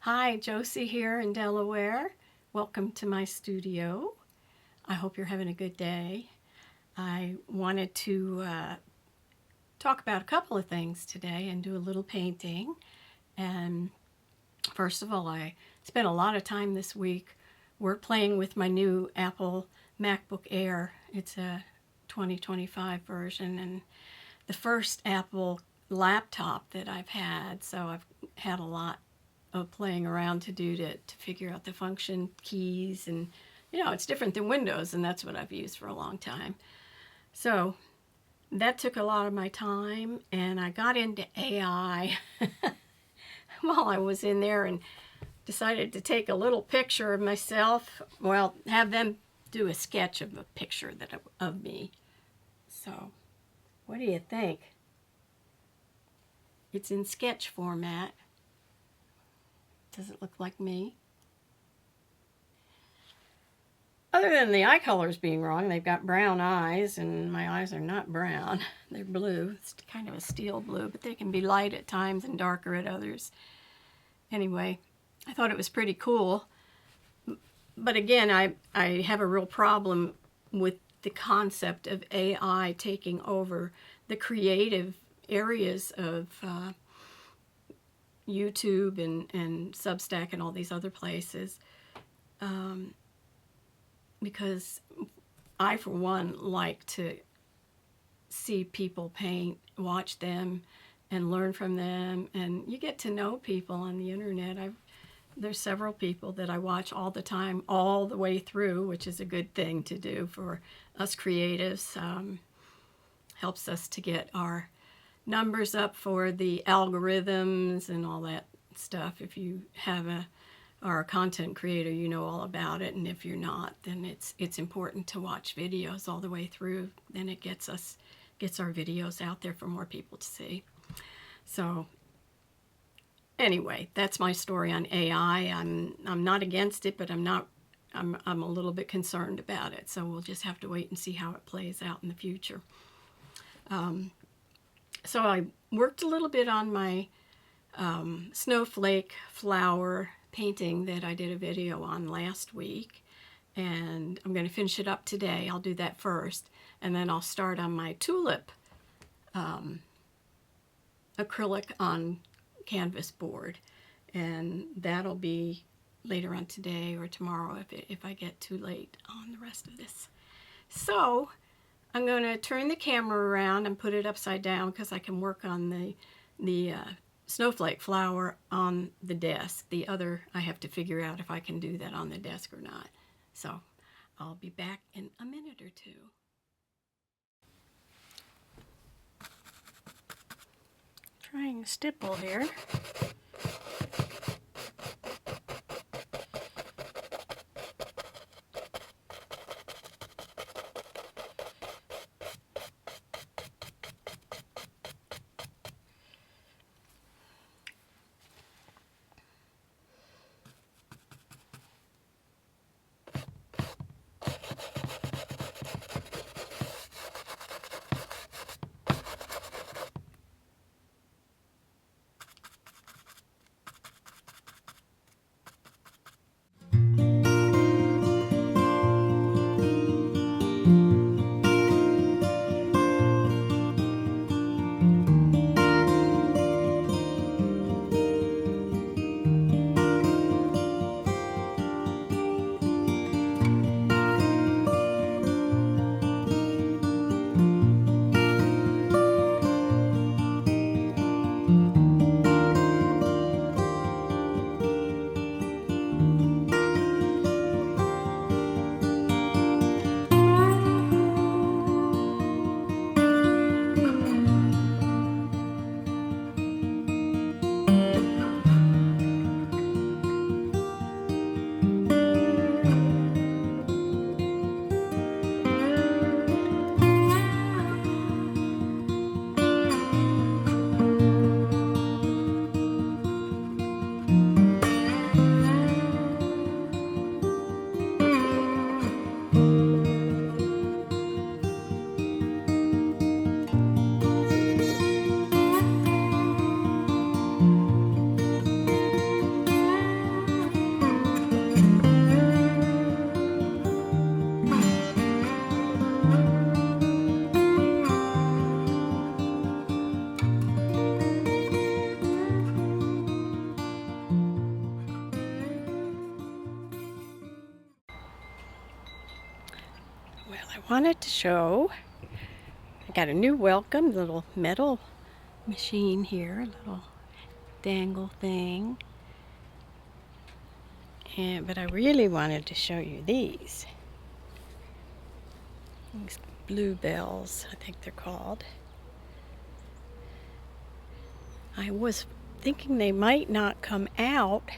Hi, Josie here in Delaware. Welcome to my studio. I hope you're having a good day. I wanted to talk about a couple of things today and do a little painting. And first of all, I spent a lot of time this week playing with my new Apple MacBook Air. It's a 2025 version and the first Apple laptop that I've had, so I've had a lot of playing around to do to figure out the function keys, and it's different than Windows, and that's what I've used for a long time. So that took a lot of my time, and I got into AI while I was in there and decided to take a little picture of myself. Well, have them do a sketch of a picture of me. So what do you think? It's in sketch format. Does it look like me? Other than the eye colors being wrong, they've got brown eyes, and my eyes are not brown. They're blue. It's kind of a steel blue, but they can be light at times and darker at others. Anyway, I thought it was pretty cool. But again, I have a real problem with the concept of AI taking over the creative areas of YouTube and Substack and all these other places, because I, for one, like to see people paint, watch them, and learn from them, and you get to know people on the internet. There's several people that I watch all the time, all the way through, which is a good thing to do for us creatives. Helps us to get our numbers up for the algorithms and all that stuff. If you are a content creator, you know all about it, and if you're not, then it's important to watch videos all the way through. Then it gets our videos out there for more people to see. So anyway, that's my story on AI. I'm not against it, but I'm a little bit concerned about it. So we'll just have to wait and see how it plays out in the future. So I worked a little bit on my snowflake flower painting that I did a video on last week, and I'm going to finish it up today. I'll do that first, and then I'll start on my tulip acrylic on canvas board, and that'll be later on today or tomorrow if I get too late on the rest of this. So I'm going to turn the camera around and put it upside down because I can work on the snowflake flower on the desk. The other, I have to figure out if I can do that on the desk or not. So I'll be back in a minute or two. Trying a stipple here. wanted to show, I got a new welcome little metal machine here, a little dangle thing. But I really wanted to show you these bluebells, I think they're called. I was thinking they might not come out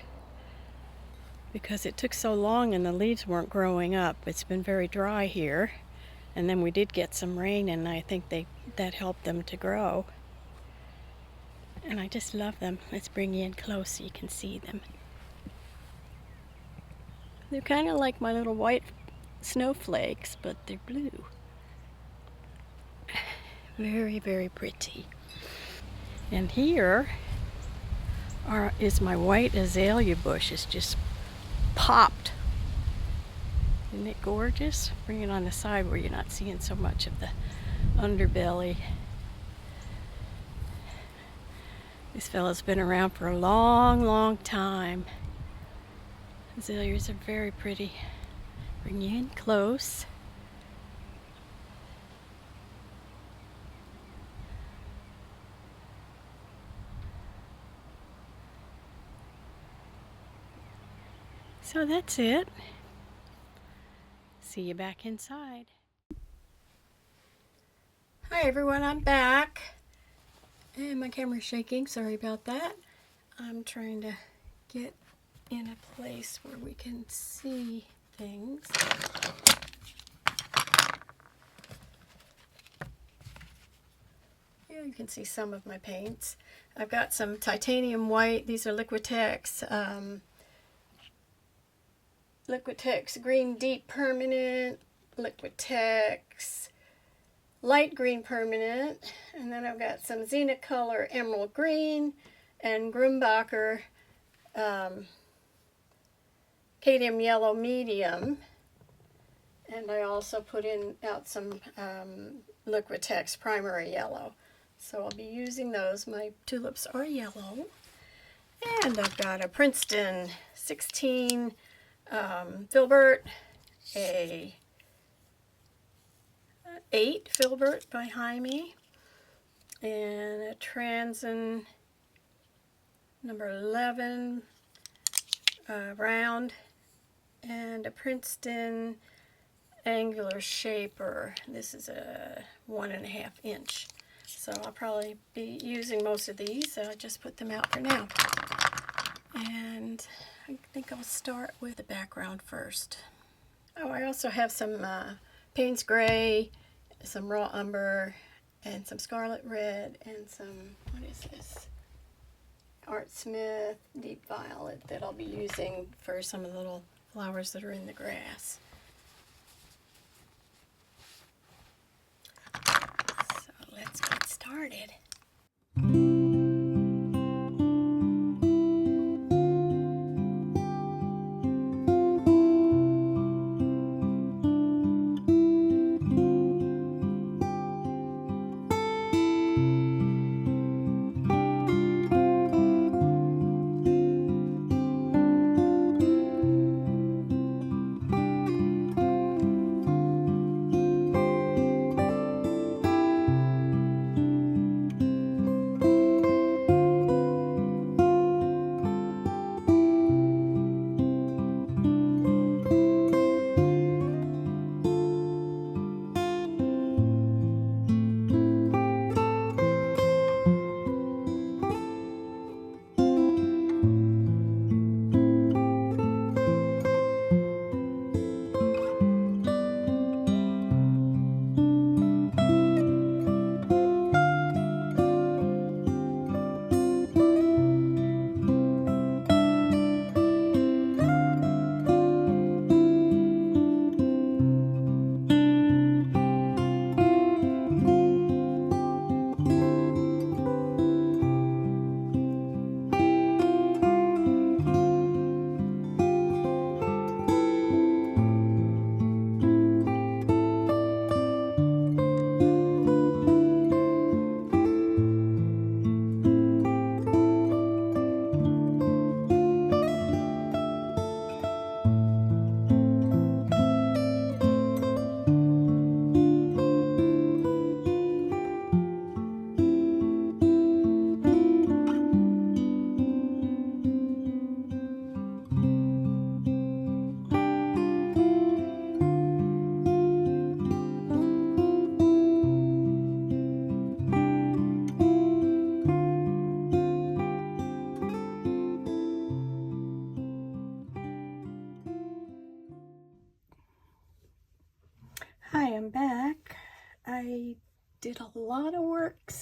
because it took so long and the leaves weren't growing up. It's been very dry here, and then we did get some rain, and I think that helped them to grow. And I just love them. Let's bring you in close so you can see them. They're kind of like my little white snowflakes, but they're blue. Very, very pretty. And here is my white azalea bush. It's just popped. Isn't it gorgeous? Bring it on the side where you're not seeing so much of the underbelly. This fella's been around for a long, long time. Azaleas are very pretty. Bring you in close. So that's it. See you back inside. Hi everyone, I'm back. And my camera's shaking, sorry about that. I'm trying to get in a place where we can see things. Yeah, you can see some of my paints. I've got some titanium white. These are Liquitex. Liquitex Green Deep Permanent, Liquitex Light Green Permanent, and then I've got some Zenith Color Emerald Green and Grumbacher Cadmium Yellow Medium. And I also put out some Liquitex Primary Yellow. So I'll be using those. My tulips are yellow. And I've got a Princeton 16 filbert, a 8 filbert by Jaime, and a Transin number 11 round, and a Princeton angular shaper. This is a 1.5 inch. So I'll probably be using most of these, so I just put them out for now. And I think I'll start with the background first. Oh, I also have some Payne's Gray, some raw umber, and some scarlet red, and some, what is this? Art Smith deep violet that I'll be using for some of the little flowers that are in the grass. So let's get started.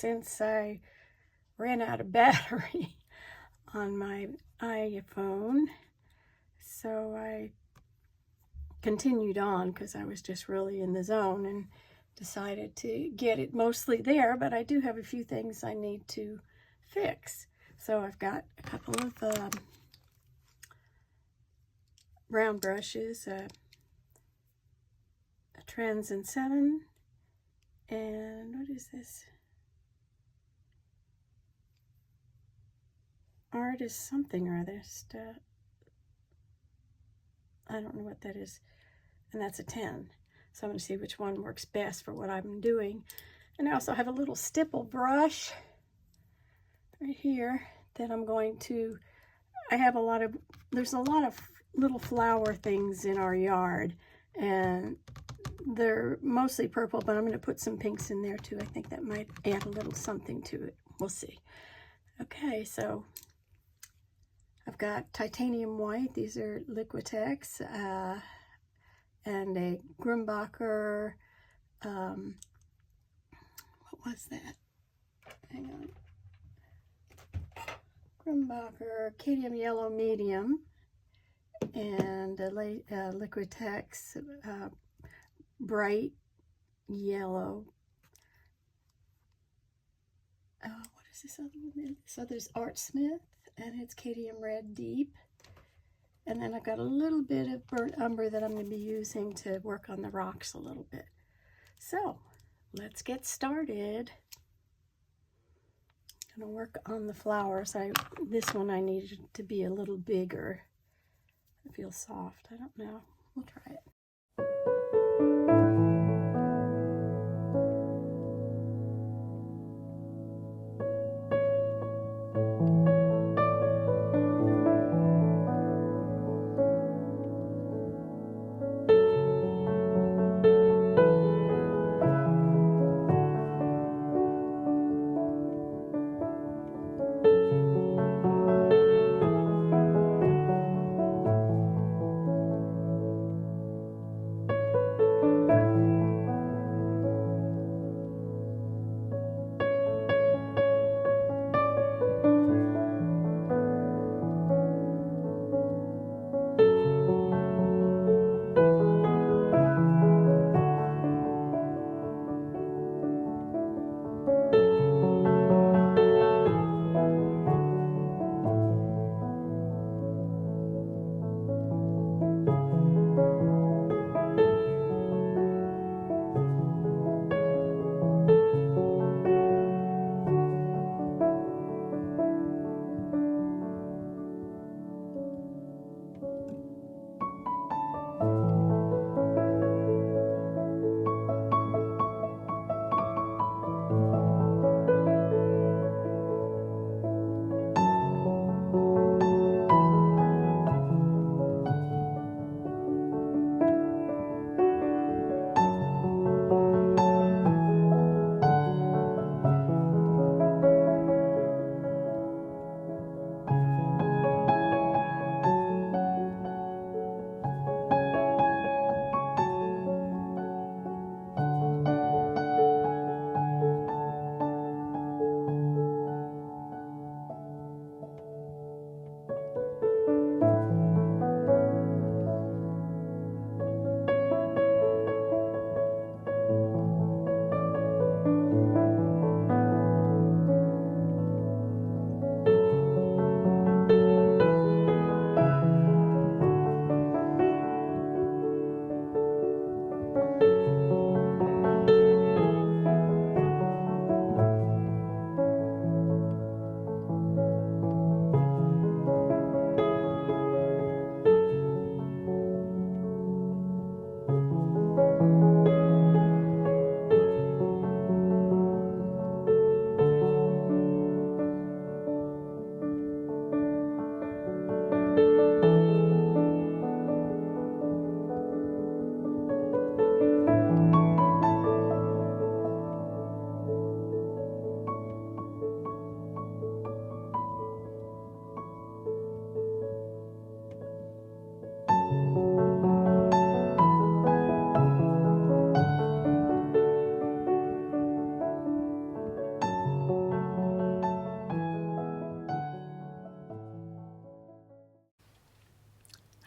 since I ran out of battery on my iPhone. So I continued on because I was just really in the zone and decided to get it mostly there, but I do have a few things I need to fix. So I've got a couple of brown brushes, a Trends in 7, and what is this? Artist something or other. I don't know what that is. And that's a 10. So I'm going to see which one works best for what I'm doing. And I also have a little stipple brush right here that I'm going to, there's a lot of little flower things in our yard, and they're mostly purple, but I'm going to put some pinks in there too. I think that might add a little something to it. We'll see. Okay, so I've got titanium white. These are Liquitex, and a Grumbacher, what was that? Hang on. Grumbacher Cadmium Yellow Medium, and a Liquitex bright yellow. What is this other one? So there's Art Smith, and it's Cadmium Red Deep. And then I've got a little bit of burnt umber that I'm going to be using to work on the rocks a little bit. So let's get started. I'm going to work on the flowers. This one I needed to be a little bigger. It feels soft. I don't know. We'll try it.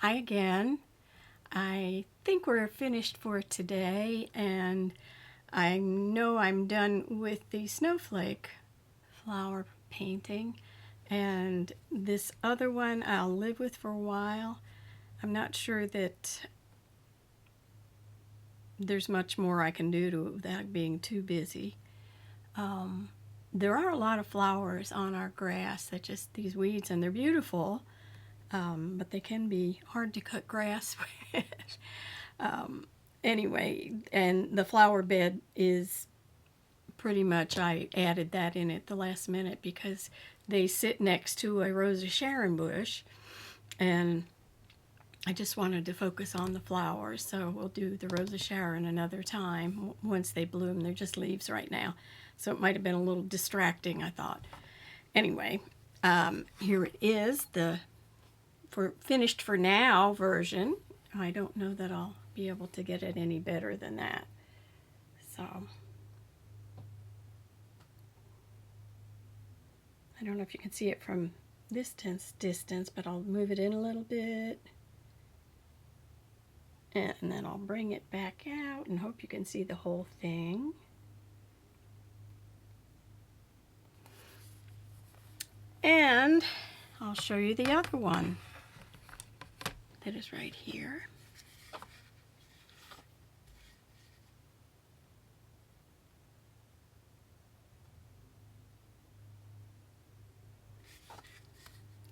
hi again. I think we're finished for today, and I know I'm done with the snowflake flower painting, and this other one I'll live with for a while. I'm not sure that there's much more I can do to without being too busy. There are a lot of flowers on our grass, that just these weeds, and they're beautiful, but they can be hard to cut grass with. Anyway, and the flower bed is pretty much, I added that in at the last minute because they sit next to a Rose of Sharon bush, and I just wanted to focus on the flowers, so we'll do the Rose of Sharon another time once they bloom. They're just leaves right now, so it might have been a little distracting, I thought. Anyway, here it is, the finished for now version. I don't know that I'll be able to get it any better than that. So I don't know if you can see it from this distance, but I'll move it in a little bit. And then I'll bring it back out and hope you can see the whole thing. And I'll show you the other one that is right here.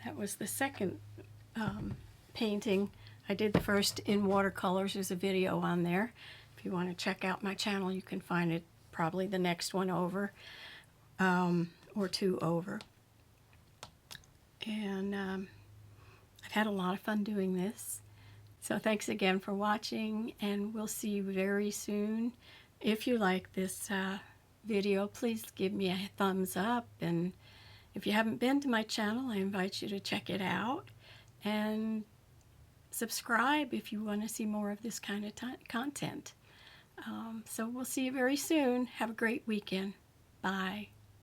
That was the second painting. I did the first in watercolors. There's a video on there. If you want to check out my channel, you can find it probably the next one over, or two over. And I've had a lot of fun doing this. So thanks again for watching, and we'll see you very soon. If you like this video, please give me a thumbs up, and if you haven't been to my channel, I invite you to check it out, and subscribe if you want to see more of this kind of content. So we'll see you very soon. Have a great weekend. Bye.